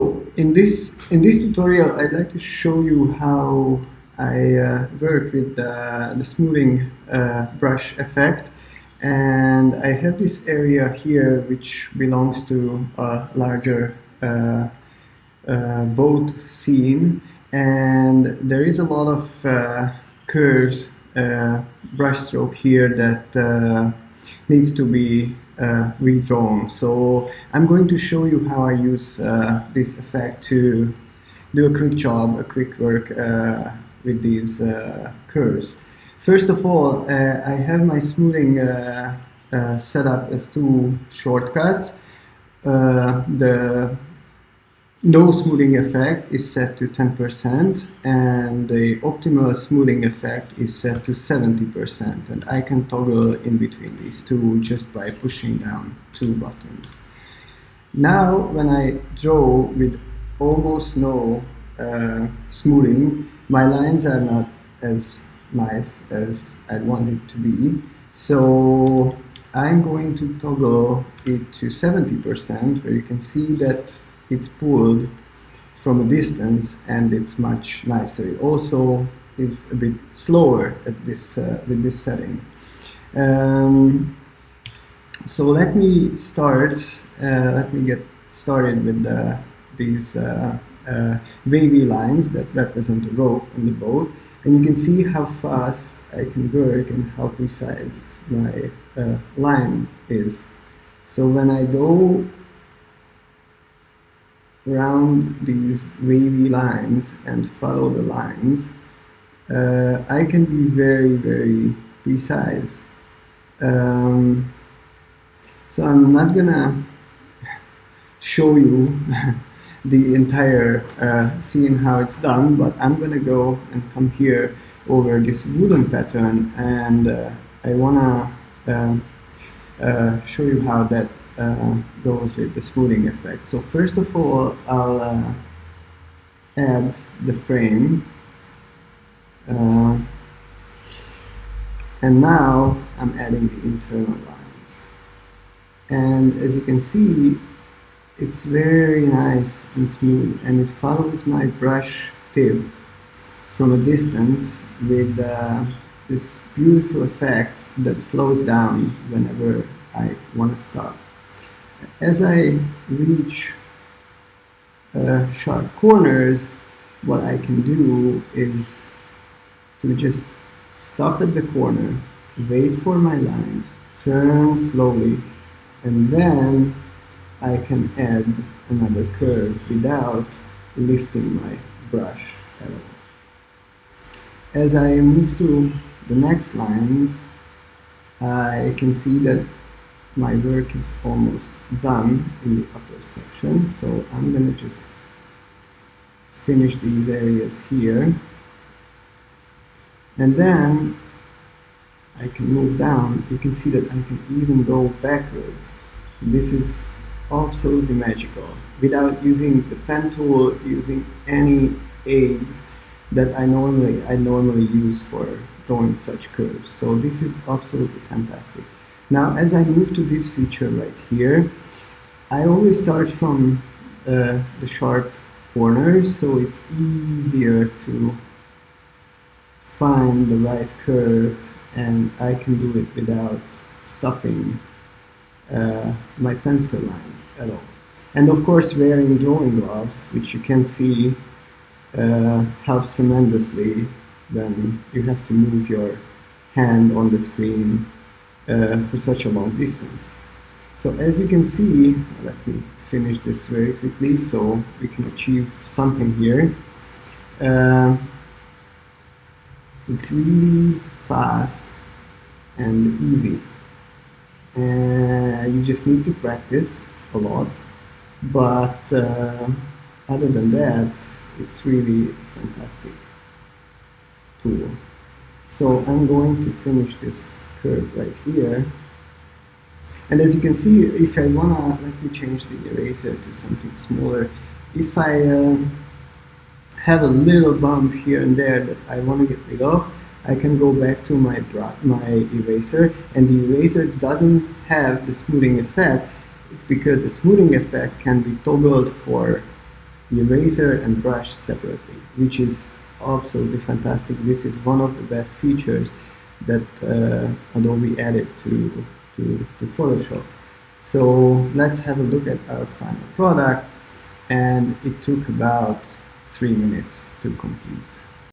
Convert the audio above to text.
In this tutorial, I'd like to show you how I work with the smoothing brush effect, and I have this area here which belongs to a larger boat scene, and there is a lot of curves brush stroke here that needs to be redrawn. So I'm going to show you how I use this effect to do a quick job, a quick work with these curves. First of all, I have my smoothing set up as two shortcuts. The no smoothing effect is set to 10%, and the optimal smoothing effect is set to 70%, and I can toggle in between these two just by pushing down two buttons. Now when I draw with almost no smoothing, my lines are not as nice as I want it to be, so I'm going to toggle it to 70%, where you can see that it's pulled from a distance and it's much nicer. It also is a bit slower at this with this setting. So let me get started with these wavy lines that represent the rope on the boat, and you can see how fast I can work and how precise my line is. So when I go around these wavy lines and follow the lines, I can be very, very precise. So I'm not gonna show you the entire scene how it's done, but I'm gonna go and come here over this wooden pattern, and I wanna show you how that goes with the smoothing effect. So first of all, I'll add the frame, and now I'm adding the internal lines, and as you can see, it's very nice and smooth, and it follows my brush tip from a distance with this beautiful effect that slows down whenever I want to stop. As I reach sharp corners, what I can do is to just stop at the corner, wait for my line, turn slowly, and then I can add another curve without lifting my brush at all. As I move to the next lines, I can see that my work is almost done in the upper section, so I'm gonna just finish these areas here, and then I can move down. You can see that I can even go backwards. This is absolutely magical, without using the pen tool, using any aids that I normally use for drawing such curves. So this is absolutely fantastic. Now as I move to this feature right here, I always start from the sharp corners, so it's easier to find the right curve, and I can do it without stopping my pencil lines at all. And of course, wearing drawing gloves, which you can see helps tremendously when you have to move your hand on the screen for such a long distance. So as you can see, let me finish this very quickly so we can achieve something here. It's really fast and easy. You just need to practice a lot, but other than that, it's really a fantastic tool. So I'm going to finish this curve right here, and as you can see, if I wanna, let me change the eraser to something smaller. If I have a little bump here and there that I want to get rid of, I can go back to my eraser, and the eraser doesn't have the smoothing effect. It's because the smoothing effect can be toggled for eraser and brush separately, which is absolutely fantastic. This is one of the best features that Adobe added to Photoshop. So let's have a look at our final product, and it took about 3 minutes to complete.